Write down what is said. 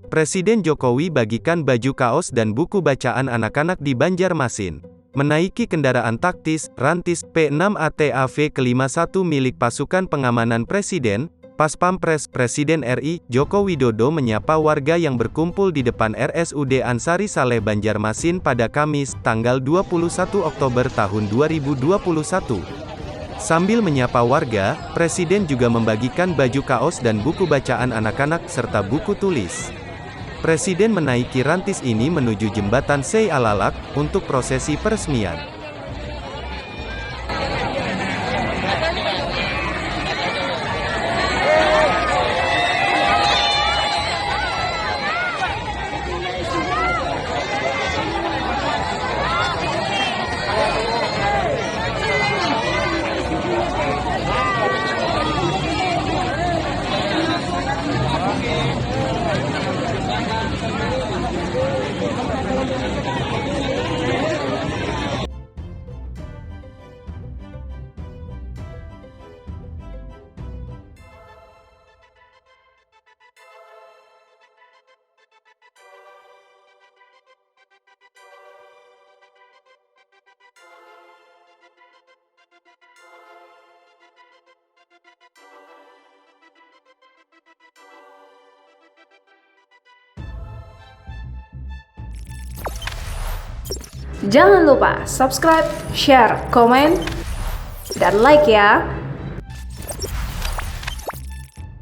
Presiden Jokowi bagikan baju kaos dan buku bacaan anak-anak di Banjarmasin. Menaiki kendaraan taktis, Rantis, P6ATAV ke-51 milik pasukan pengamanan Presiden, Pas Pampres, Presiden RI, Joko Widodo menyapa warga yang berkumpul di depan RSUD Ansari Saleh Banjarmasin pada Kamis, tanggal 21 Oktober tahun 2021. Sambil menyapa warga, Presiden juga membagikan baju kaos dan buku bacaan anak-anak serta buku tulis. Presiden menaiki Rantis ini menuju jembatan Sei Alalak, untuk prosesi peresmian. Jangan lupa subscribe, share, komen, dan like ya.